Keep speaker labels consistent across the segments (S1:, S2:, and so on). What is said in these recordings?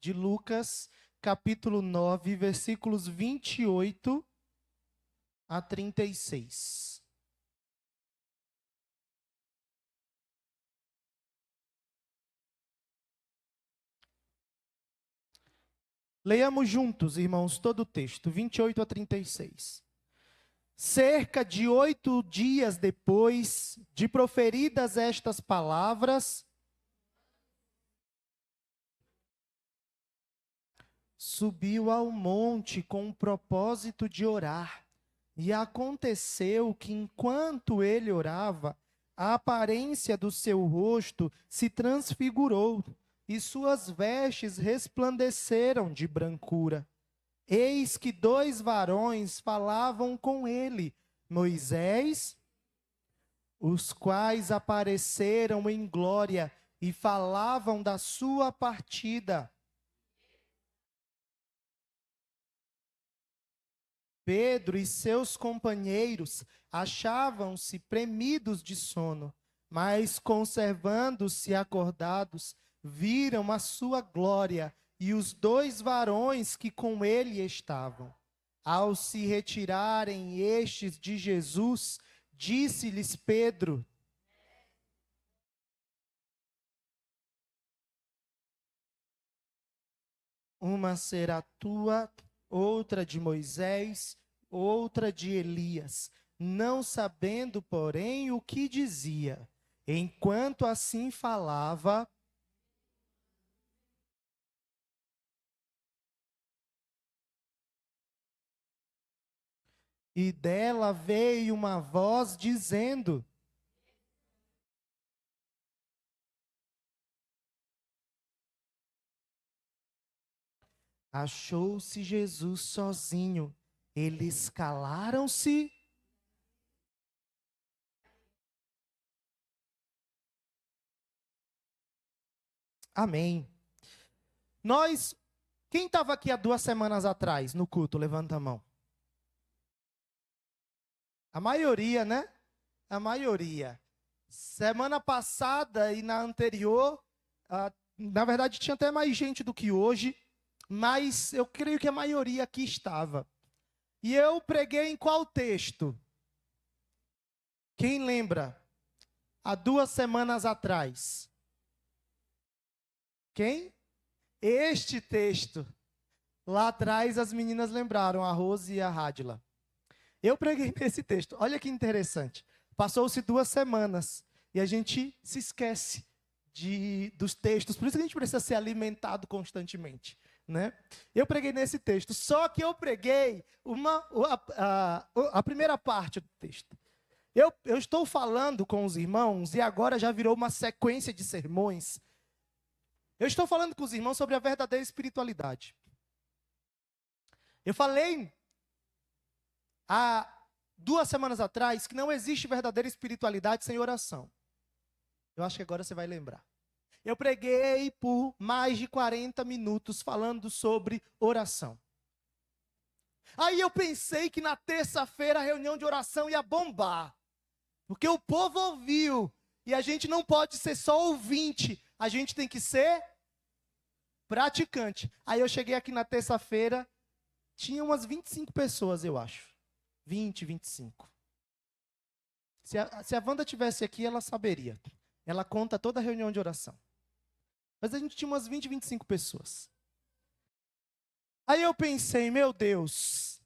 S1: de Lucas, capítulo 9, versículos 28 a 36. Leiamos juntos, irmãos, todo o texto, 28 a 36. Cerca de 8 dias depois de proferidas estas palavras, subiu ao monte com o propósito de orar. E aconteceu que, enquanto ele orava, a aparência do seu rosto se transfigurou, e suas vestes resplandeceram de brancura. Eis que 2 varões falavam com ele, Moisés, os quais apareceram em glória e falavam da sua partida. Pedro e seus companheiros achavam-se premidos de sono, mas, conservando-se acordados, viram a sua glória e os 2 varões que com ele estavam. Ao se retirarem estes de Jesus, disse-lhes Pedro: uma será tua, outra de Moisés, outra de Elias, não sabendo, porém, o que dizia. Enquanto assim falava, e dela veio uma voz dizendo: achou-se Jesus sozinho. Eles calaram-se. Amém. Quem estava aqui há 2 semanas atrás no culto? Levanta a mão. A maioria, né? A maioria. Semana passada e na anterior, na verdade tinha até mais gente do que hoje, mas eu creio que a maioria aqui estava. E eu preguei em qual texto? Quem lembra? Há 2 semanas atrás. Quem? Este texto. Lá atrás as meninas lembraram, a Rose e a Rádila. Eu preguei nesse texto. Olha que interessante. Passou-se 2 semanas e a gente se esquece dos textos. Por isso que a gente precisa ser alimentado constantemente, né? Eu preguei nesse texto. Só que eu preguei a primeira parte do texto. Eu estou falando com os irmãos e agora já virou uma sequência de sermões. Eu estou falando com os irmãos sobre a verdadeira espiritualidade. Eu falei há 2 semanas atrás que não existe verdadeira espiritualidade sem oração. Eu acho que agora você vai lembrar. Eu preguei por mais de 40 minutos falando sobre oração. Aí eu pensei que na terça-feira a reunião de oração ia bombar. Porque o povo ouviu. E a gente não pode ser só ouvinte. A gente tem que ser praticante. Aí eu cheguei aqui na terça-feira, tinha umas 25 pessoas, eu acho. 20, 25. Se a Wanda estivesse aqui, ela saberia. Ela conta toda a reunião de oração. Mas a gente tinha umas 20, 25 pessoas. Aí eu pensei, meu Deus,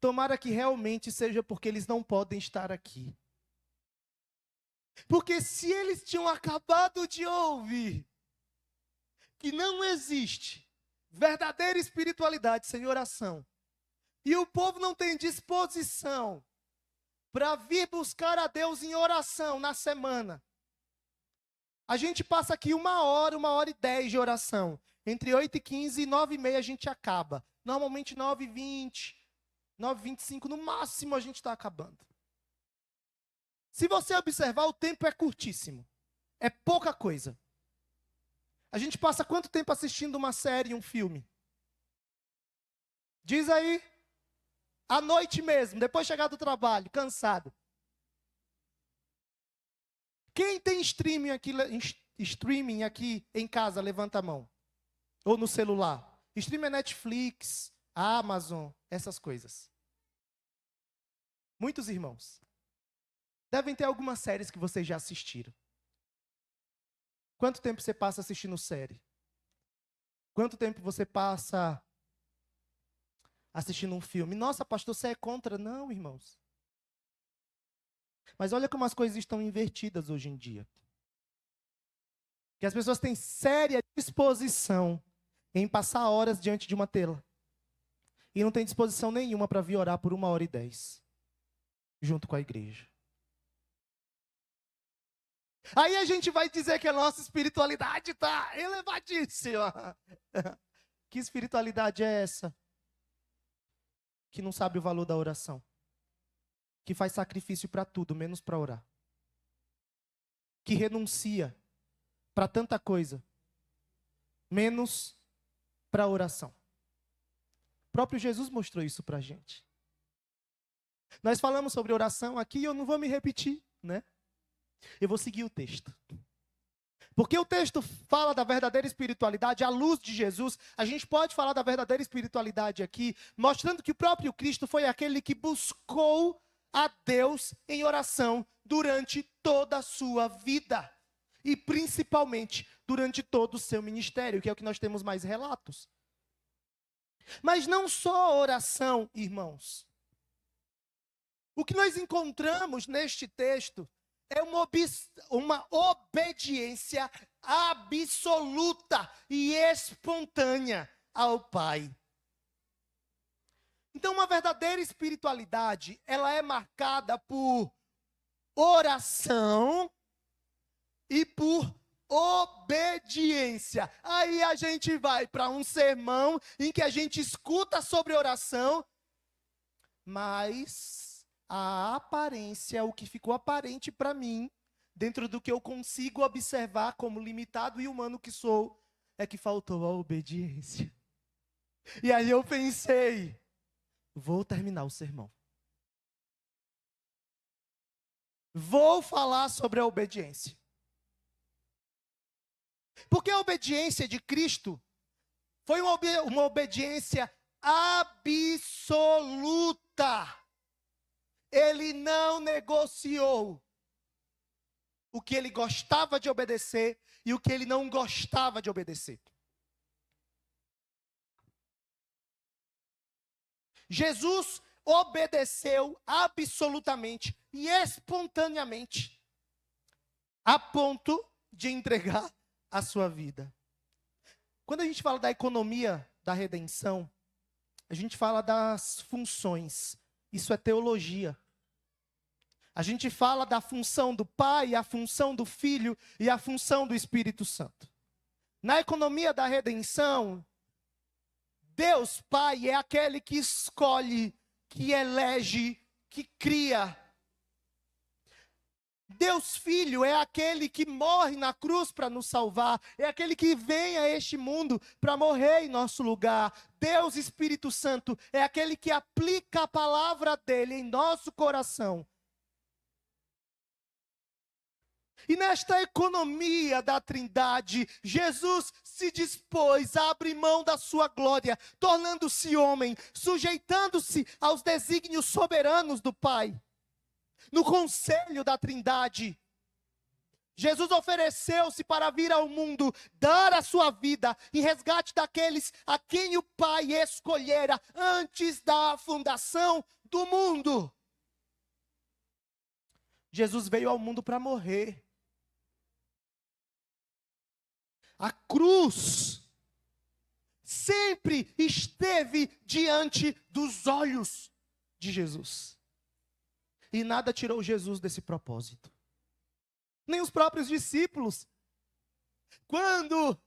S1: tomara que realmente seja porque eles não podem estar aqui. Porque se eles tinham acabado de ouvir que não existe verdadeira espiritualidade sem oração, e o povo não tem disposição para vir buscar a Deus em oração na semana, a gente passa aqui 1 hora e 10 de oração. Entre 8h15 e 9h30 a gente acaba. Normalmente 9h20, 9h25, no máximo a gente está acabando. Se você observar, o tempo é curtíssimo. É pouca coisa. A gente passa quanto tempo assistindo uma série, um filme? Diz aí. À noite mesmo, depois de chegar do trabalho, cansado. Quem tem streaming aqui em casa, levanta a mão. ou no celular? Stream é Netflix, Amazon, essas coisas. Muitos irmãos devem ter algumas séries que vocês já assistiram. Quanto tempo você passa assistindo série? Quanto tempo você passa assistindo um filme? Nossa, pastor, você é contra? Não, irmãos. Mas olha como as coisas estão invertidas hoje em dia. Que as pessoas têm séria disposição em passar horas diante de uma tela. E não tem disposição nenhuma para vir orar por 1h10. Junto com a igreja. Aí a gente vai dizer que a nossa espiritualidade está elevadíssima. Que espiritualidade é essa? Que não sabe o valor da oração. Que faz sacrifício para tudo, menos para orar. Que renuncia para tanta coisa, menos para a oração. O próprio Jesus mostrou isso para a gente. Nós falamos sobre oração aqui e eu não vou me repetir, né? Eu vou seguir o texto. Porque o texto fala da verdadeira espiritualidade à luz de Jesus. A gente pode falar da verdadeira espiritualidade aqui, mostrando que o próprio Cristo foi aquele que buscou a Deus em oração durante toda a sua vida. E principalmente durante todo o seu ministério, que é o que nós temos mais relatos. Mas não só oração, irmãos. O que nós encontramos neste texto é uma obediência absoluta e espontânea ao Pai. Então, uma verdadeira espiritualidade, ela é marcada por oração e por obediência. Aí a gente vai para um sermão em que a gente escuta sobre oração, mas a aparência, o que ficou aparente para mim, dentro do que eu consigo observar como limitado e humano que sou, é que faltou a obediência. E aí eu pensei, vou terminar o sermão. Vou falar sobre a obediência. Porque a obediência de Cristo foi uma obediência absoluta. Ele não negociou o que ele gostava de obedecer e o que ele não gostava de obedecer. Jesus obedeceu absolutamente e espontaneamente, a ponto de entregar a sua vida. Quando a gente fala da economia da redenção, a gente fala das funções. Isso é teologia. A gente fala da função do Pai, a função do Filho e a função do Espírito Santo. Na economia da redenção, Deus Pai é aquele que escolhe, que elege, que cria. Deus Filho é aquele que morre na cruz para nos salvar, é aquele que vem a este mundo para morrer em nosso lugar. Deus Espírito Santo é aquele que aplica a palavra dele em nosso coração. E nesta economia da Trindade, Jesus se dispôs a abrir mão da sua glória, tornando-se homem, sujeitando-se aos desígnios soberanos do Pai. No conselho da Trindade, Jesus ofereceu-se para vir ao mundo, dar a sua vida em resgate daqueles a quem o Pai escolhera antes da fundação do mundo. Jesus veio ao mundo para morrer. A cruz sempre esteve diante dos olhos de Jesus. E nada tirou Jesus desse propósito. Nem os próprios discípulos. Quando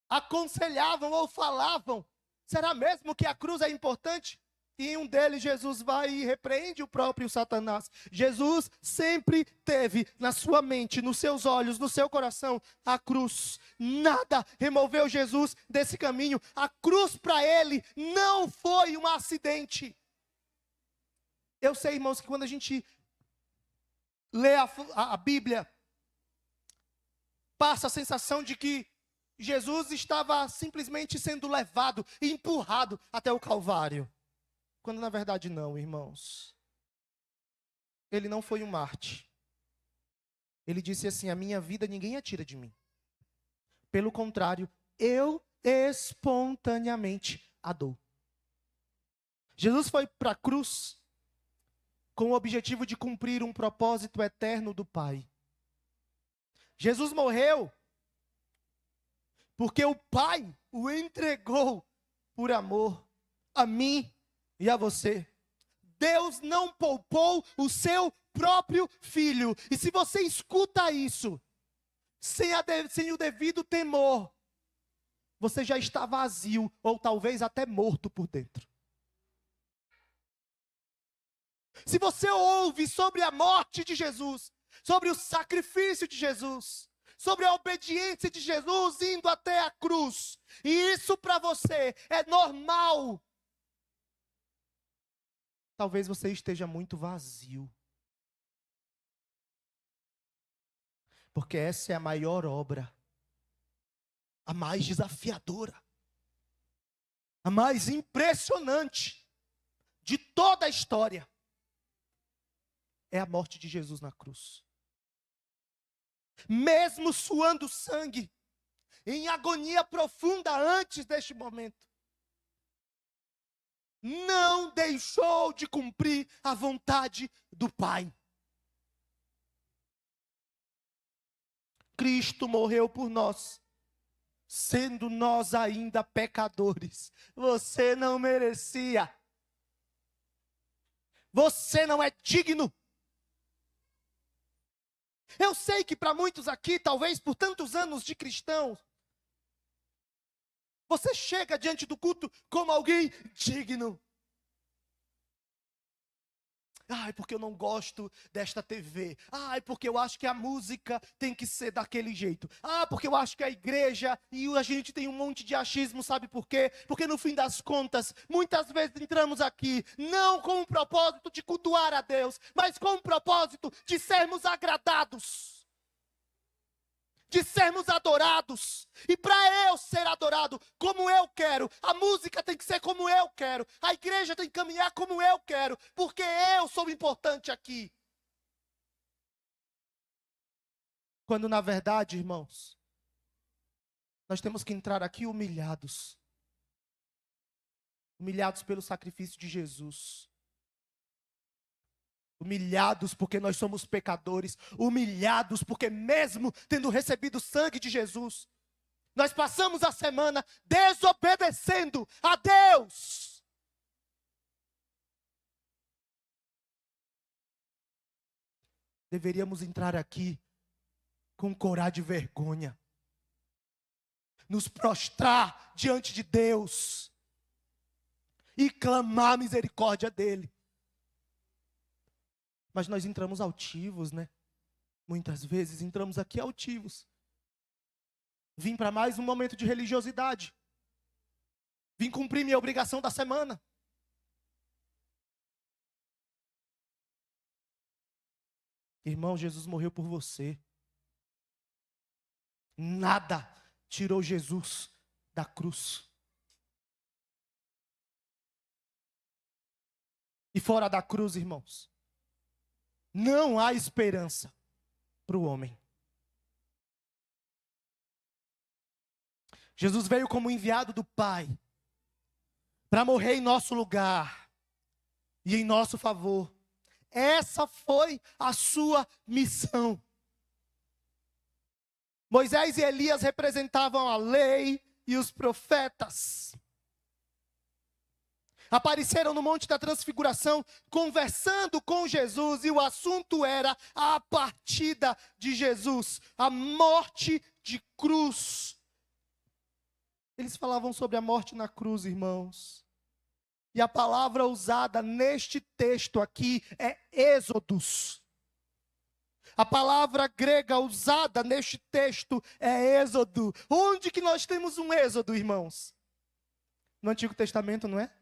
S1: aconselhavam ou falavam, será mesmo que a cruz é importante? E um deles, Jesus vai e repreende o próprio Satanás. Jesus sempre teve na sua mente, nos seus olhos, no seu coração, a cruz. Nada removeu Jesus desse caminho. A cruz para ele não foi um acidente. Eu sei, irmãos, que quando a gente lê a Bíblia, passa a sensação de que Jesus estava simplesmente sendo levado e empurrado até o Calvário. Quando na verdade não, irmãos. Ele não foi um Marte. Ele disse assim: a minha vida ninguém a tira de mim. Pelo contrário, eu espontaneamente a dou. Jesus foi para a cruz com o objetivo de cumprir um propósito eterno do Pai. Jesus morreu porque o Pai o entregou por amor a mim e a você. Deus não poupou o seu próprio filho. E se você escuta isso, sem o devido temor, você já está vazio, ou talvez até morto por dentro. Se você ouve sobre a morte de Jesus, sobre o sacrifício de Jesus, sobre a obediência de Jesus indo até a cruz, e isso para você é normal, talvez você esteja muito vazio. Porque essa é a maior obra, a mais desafiadora, a mais impressionante de toda a história. É a morte de Jesus na cruz. Mesmo suando sangue, em agonia profunda antes deste momento, não deixou de cumprir a vontade do Pai. Cristo morreu por nós, sendo nós ainda pecadores. Você não merecia. Você não é digno. Eu sei que para muitos aqui, talvez por tantos anos de cristão, você chega diante do culto como alguém digno. Ai, porque eu não gosto desta TV. Ai, porque eu acho que a música tem que ser daquele jeito. Ah, porque eu acho que a igreja e a gente tem um monte de achismo, sabe por quê? Porque no fim das contas, muitas vezes entramos aqui, não com o propósito de cultuar a Deus, mas com o propósito de sermos agradados. De sermos adorados. E para eu ser adorado como eu quero, a música tem que ser como eu quero, a igreja tem que caminhar como eu quero, porque eu sou importante aqui. Quando na verdade, irmãos, nós temos que entrar aqui humilhados. Humilhados pelo sacrifício de Jesus. Humilhados porque nós somos pecadores, humilhados porque mesmo tendo recebido o sangue de Jesus, nós passamos a semana desobedecendo a Deus. Deveríamos entrar aqui com coragem de vergonha, nos prostrar diante de Deus e clamar a misericórdia dEle. Mas nós entramos altivos, né? Muitas vezes entramos aqui altivos. Vim para mais um momento de religiosidade. Vim cumprir minha obrigação da semana. Irmão, Jesus morreu por você. Nada tirou Jesus da cruz. E fora da cruz, irmãos, não há esperança para o homem. Jesus veio como enviado do Pai para morrer em nosso lugar e em nosso favor. Essa foi a sua missão. Moisés e Elias representavam a lei e os profetas. Apareceram no Monte da Transfiguração, conversando com Jesus, e o assunto era a partida de Jesus, a morte de cruz. Eles falavam sobre a morte na cruz, irmãos. E a palavra usada neste texto aqui é êxodos. A palavra grega usada neste texto é êxodo. Onde que nós temos um êxodo, irmãos? No Antigo Testamento, não é?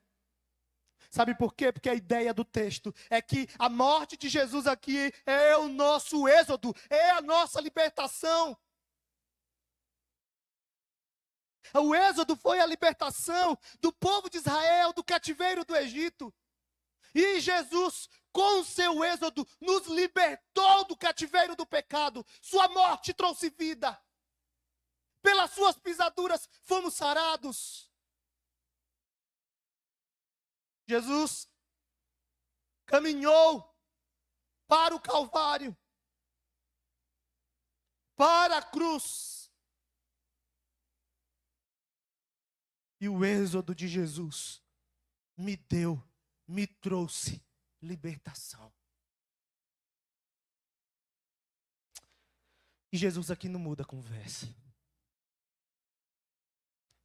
S1: Sabe por quê? Porque a ideia do texto é que a morte de Jesus aqui é o nosso êxodo, é a nossa libertação. O êxodo foi a libertação do povo de Israel do cativeiro do Egito. E Jesus, com o seu êxodo, nos libertou do cativeiro do pecado. Sua morte trouxe vida. Pelas suas pisaduras fomos sarados. Jesus caminhou para o Calvário, para a cruz. E o êxodo de Jesus me trouxe libertação. E Jesus aqui não muda a conversa.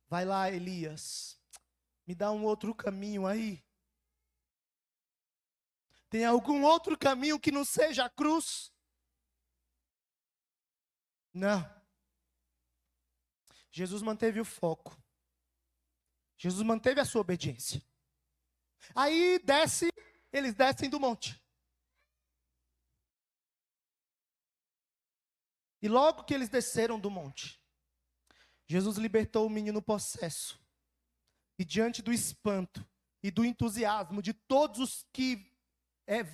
S1: Vai lá, Elias, me dá um outro caminho aí. Tem algum outro caminho que não seja a cruz? Não. Jesus manteve o foco. Jesus manteve a sua obediência. Aí eles descem do monte. E logo que eles desceram do monte, Jesus libertou o menino possesso. E diante do espanto e do entusiasmo de todos os que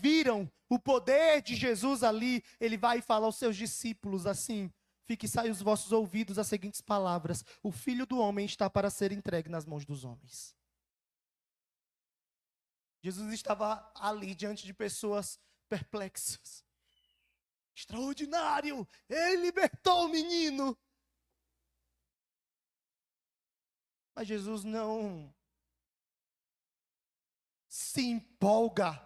S1: viram o poder de Jesus ali, ele vai falar aos seus discípulos assim: fique e saia os vossos ouvidos as seguintes palavras: o Filho do Homem está para ser entregue nas mãos dos homens. Jesus estava ali diante de pessoas perplexas. Extraordinário! Ele libertou o menino. Mas Jesus não se empolga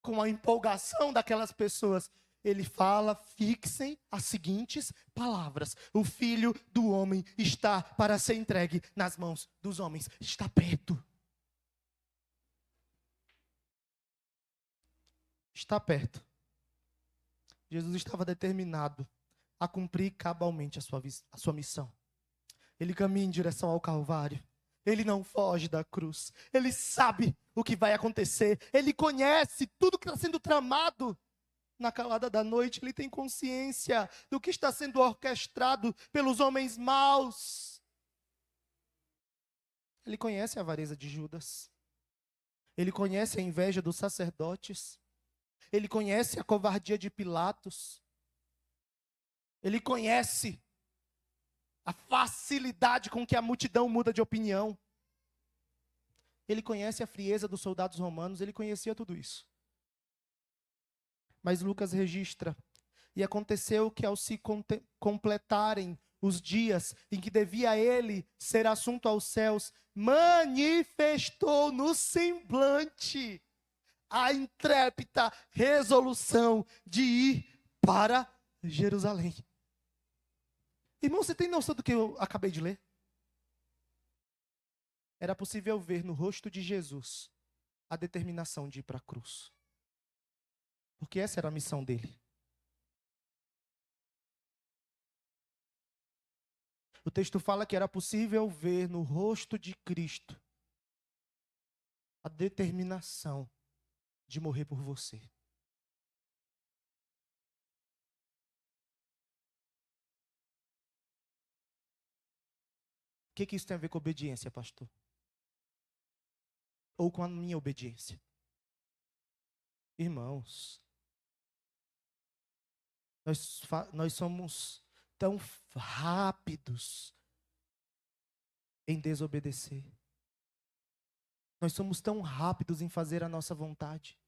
S1: com a empolgação daquelas pessoas. Ele fala: fixem as seguintes palavras: o Filho do Homem está para ser entregue nas mãos dos homens. Está perto. Está perto. Jesus estava determinado a cumprir cabalmente a sua missão. Ele caminha em direção ao Calvário. Ele não foge da cruz. Ele sabe o que vai acontecer. Ele conhece tudo que está sendo tramado. Na calada da noite, ele tem consciência do que está sendo orquestrado pelos homens maus. Ele conhece a avareza de Judas. Ele conhece a inveja dos sacerdotes. Ele conhece a covardia de Pilatos. Ele conhece a facilidade com que a multidão muda de opinião. Ele conhece a frieza dos soldados romanos. Ele conhecia tudo isso. Mas Lucas registra: e aconteceu que ao se completarem os dias em que devia ele ser assunto aos céus, manifestou no semblante a intrépida resolução de ir para Jerusalém. Irmão, você tem noção do que eu acabei de ler? Era possível ver no rosto de Jesus a determinação de ir para a cruz. Porque essa era a missão dele. O texto fala que era possível ver no rosto de Cristo a determinação de morrer por você. O que isso tem a ver com obediência, pastor? Ou com a minha obediência? Irmãos, nós somos tão rápidos em desobedecer. Nós somos tão rápidos em fazer a nossa vontade.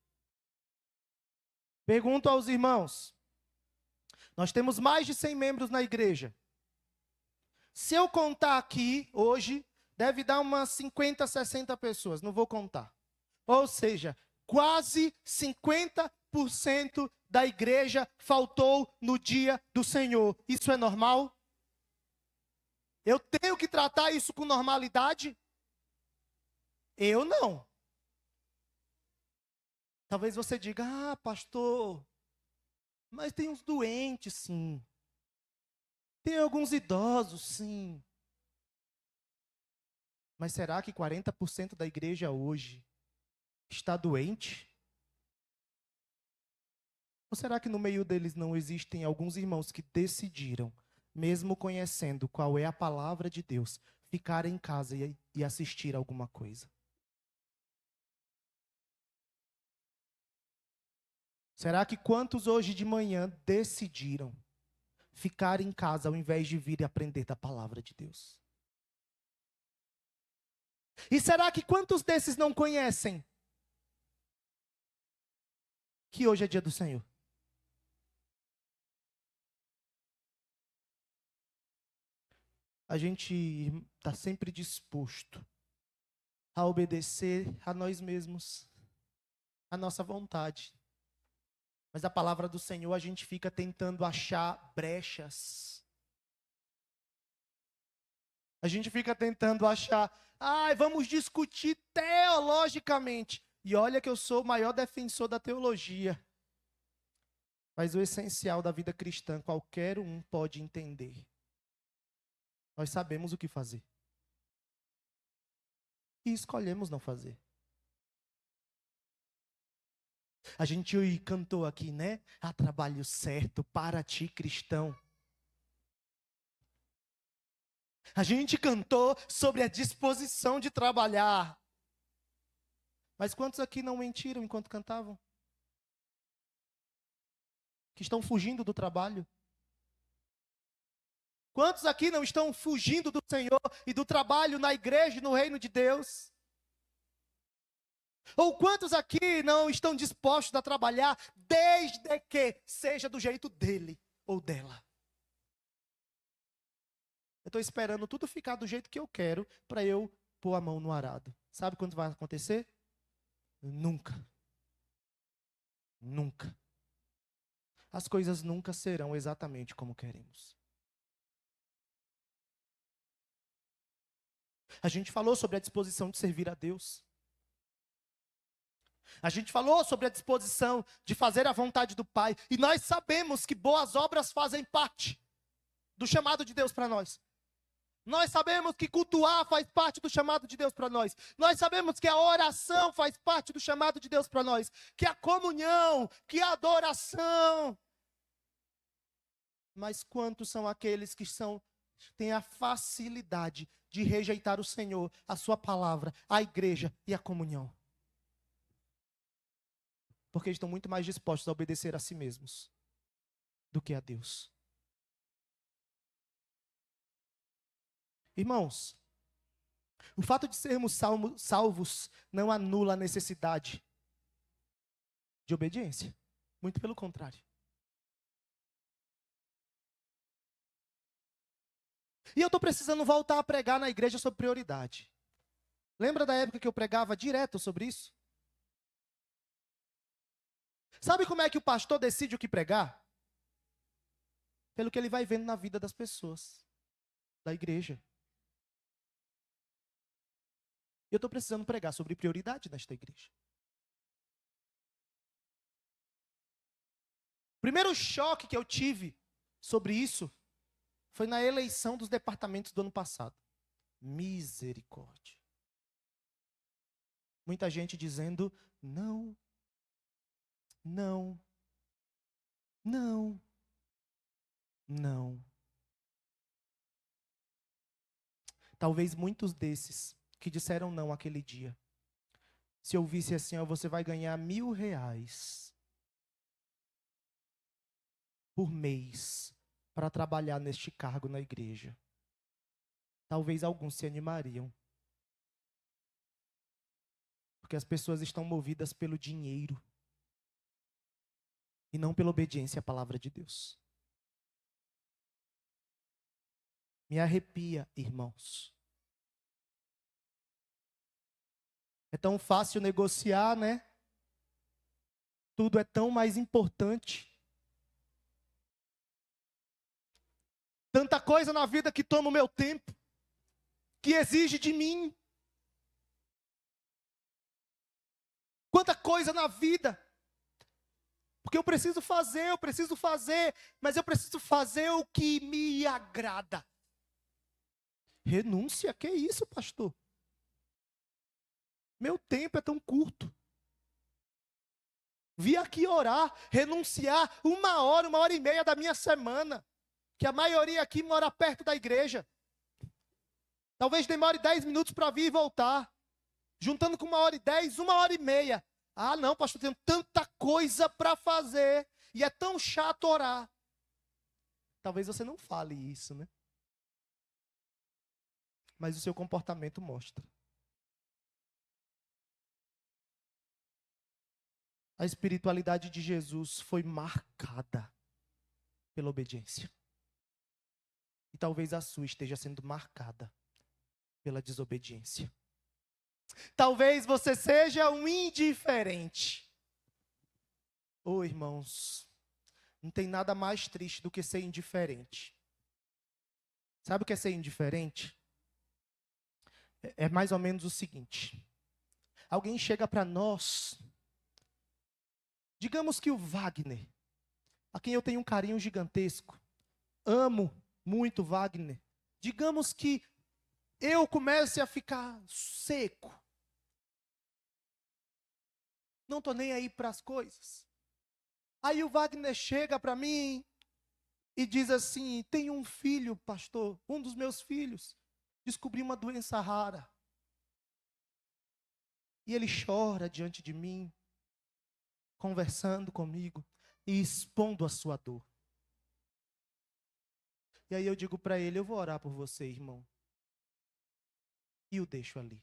S1: Pergunto aos irmãos: nós temos mais de 100 membros na igreja. Se eu contar aqui, hoje, deve dar umas 50, 60 pessoas. Não vou contar. Ou seja, quase 50% da igreja faltou no dia do Senhor. Isso é normal? Eu tenho que tratar isso com normalidade? Eu não. Talvez você diga: ah, pastor, mas tem uns doentes, sim. Tem alguns idosos, sim. Mas será que 40% da igreja hoje está doente? Ou será que no meio deles não existem alguns irmãos que decidiram mesmo conhecendo qual é a palavra de Deus, ficar em casa e assistir alguma coisa? Será que quantos hoje de manhã decidiram ficar em casa ao invés de vir e aprender da palavra de Deus? E será que quantos desses não conhecem que hoje é dia do Senhor? A gente está sempre disposto a obedecer a nós mesmos, a nossa vontade. Mas a palavra do Senhor, a gente fica tentando achar brechas. A gente fica tentando achar, vamos discutir teologicamente. E olha que eu sou o maior defensor da teologia. Mas o essencial da vida cristã, qualquer um pode entender. Nós sabemos o que fazer. E escolhemos não fazer. A gente cantou aqui, né? Há trabalho certo para ti, cristão. A gente cantou sobre a disposição de trabalhar. Mas quantos aqui não mentiram enquanto cantavam? Que estão fugindo do trabalho? Quantos aqui não estão fugindo do Senhor e do trabalho na igreja e no reino de Deus? Ou quantos aqui não estão dispostos a trabalhar desde que seja do jeito dele ou dela? Eu estou esperando tudo ficar do jeito que eu quero para eu pôr a mão no arado. Sabe quando vai acontecer? Nunca. Nunca. As coisas nunca serão exatamente como queremos. A gente falou sobre a disposição de servir a Deus. A gente falou sobre a disposição de fazer a vontade do Pai. E nós sabemos que boas obras fazem parte do chamado de Deus para nós. Nós sabemos que cultuar faz parte do chamado de Deus para nós. Nós sabemos que a oração faz parte do chamado de Deus para nós. Que a comunhão, que a adoração. Mas quantos são aqueles que têm a facilidade de rejeitar o Senhor, a sua palavra, a igreja e a comunhão? Porque estão muito mais dispostos a obedecer a si mesmos do que a Deus. Irmãos, o fato de sermos salvos não anula a necessidade de obediência. Muito pelo contrário. E eu estou precisando voltar a pregar na igreja sobre prioridade. Lembra da época que eu pregava direto sobre isso? Sabe como é que o pastor decide o que pregar? Pelo que ele vai vendo na vida das pessoas, da igreja. Eu estou precisando pregar sobre prioridade nesta igreja. O primeiro choque que eu tive sobre isso foi na eleição dos departamentos do ano passado. Misericórdia. Muita gente dizendo, não, não, não, não. Talvez muitos desses que disseram não aquele dia, se eu visse assim, você vai ganhar R$1.000 por mês para trabalhar neste cargo na igreja. Talvez alguns se animariam. Porque as pessoas estão movidas pelo dinheiro e não pela obediência à palavra de Deus. Me arrepia, irmãos. É tão fácil negociar, né? Tudo é tão mais importante. Tanta coisa na vida que toma o meu tempo, que exige de mim. Quanta coisa na vida. Porque eu preciso fazer, mas eu preciso fazer o que me agrada. Renúncia, que isso, pastor? Meu tempo é tão curto. Vi aqui orar, renunciar 1 hora, 1h30 da minha semana. que a maioria aqui mora perto da igreja. Talvez demore 10 minutos para vir e voltar. Juntando com 1h10, 1h30. Ah, não, pastor, tenho tanta coisa para fazer. E é tão chato orar. Talvez você não fale isso, né? Mas o seu comportamento mostra. A espiritualidade de Jesus foi marcada pela obediência. E talvez a sua esteja sendo marcada pela desobediência. Talvez você seja um indiferente. Oh, irmãos, não tem nada mais triste do que ser indiferente. Sabe o que é ser indiferente? É mais ou menos o seguinte. Alguém chega para nós, digamos que o Wagner, a quem eu tenho um carinho gigantesco, amo muito Wagner. Digamos que eu comece a ficar seco. Não estou nem aí para as coisas. Aí o Wagner chega para mim e diz assim: tem um filho, pastor, um dos meus filhos, descobriu uma doença rara. E ele chora diante de mim, conversando comigo e expondo a sua dor. E aí eu digo para ele: eu vou orar por você, irmão. E o deixo ali.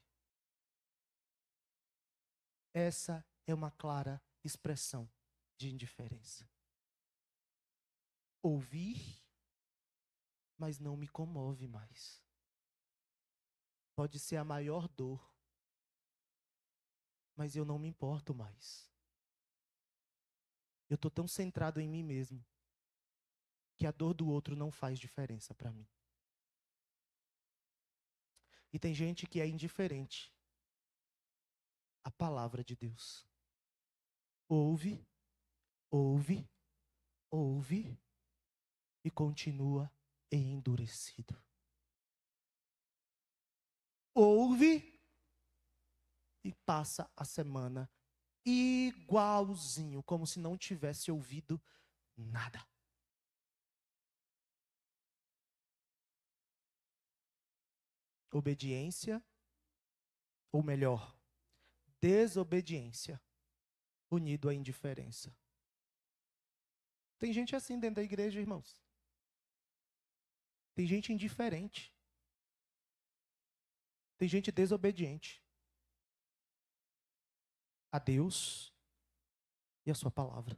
S1: Essa é uma clara expressão de indiferença. Ouvir, mas não me comove mais. Pode ser a maior dor, mas eu não me importo mais. Eu estou tão centrado em mim mesmo, que a dor do outro não faz diferença para mim. E tem gente que é indiferente à palavra de Deus. Ouve, ouve, ouve e continua endurecido. Ouve e passa a semana igualzinho, como se não tivesse ouvido nada. Obediência, ou melhor, desobediência, unido à indiferença. Tem gente assim dentro da igreja, irmãos. Tem gente indiferente. Tem gente desobediente a Deus e a sua palavra.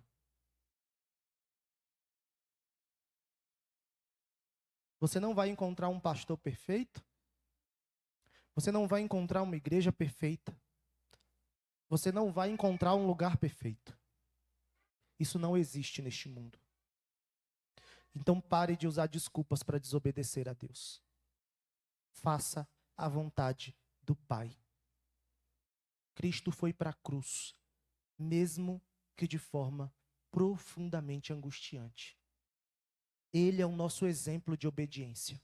S1: Você não vai encontrar um pastor perfeito. Você não vai encontrar uma igreja perfeita. Você não vai encontrar um lugar perfeito. Isso não existe neste mundo. Então pare de usar desculpas para desobedecer a Deus. Faça a vontade do Pai. Cristo foi para a cruz, mesmo que de forma profundamente angustiante. Ele é o nosso exemplo de obediência.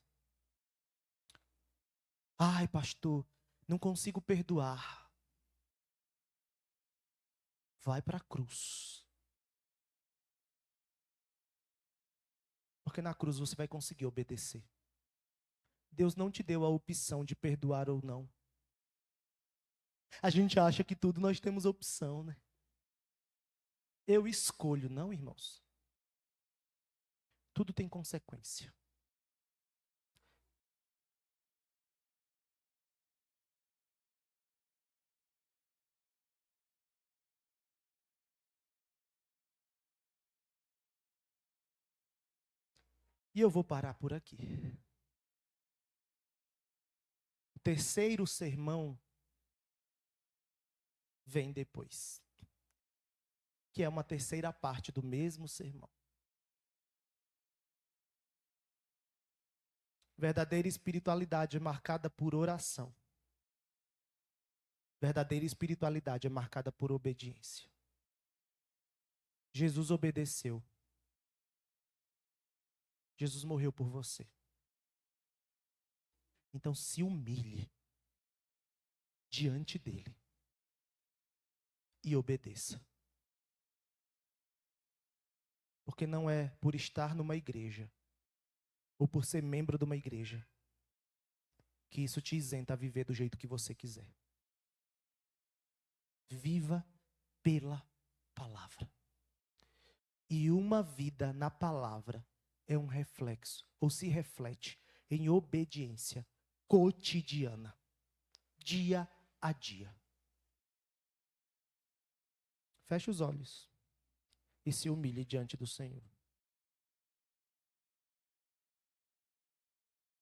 S1: Ai, pastor, não consigo perdoar. Vai para a cruz. Porque na cruz você vai conseguir obedecer. Deus não te deu a opção de perdoar ou não. A gente acha que tudo nós temos opção, né? Eu escolho, não, irmãos. Tudo tem consequência. E eu vou parar por aqui. O terceiro sermão vem depois, que é uma terceira parte do mesmo sermão. Verdadeira espiritualidade é marcada por oração. Verdadeira espiritualidade é marcada por obediência. Jesus obedeceu. Jesus morreu por você. Então se humilhe diante dele e obedeça. Porque não é por estar numa igreja ou por ser membro de uma igreja, que isso te isenta a viver do jeito que você quiser. Viva pela palavra. E uma vida na palavra é um reflexo, ou se reflete em obediência cotidiana, dia a dia. Feche os olhos e se humilhe diante do Senhor.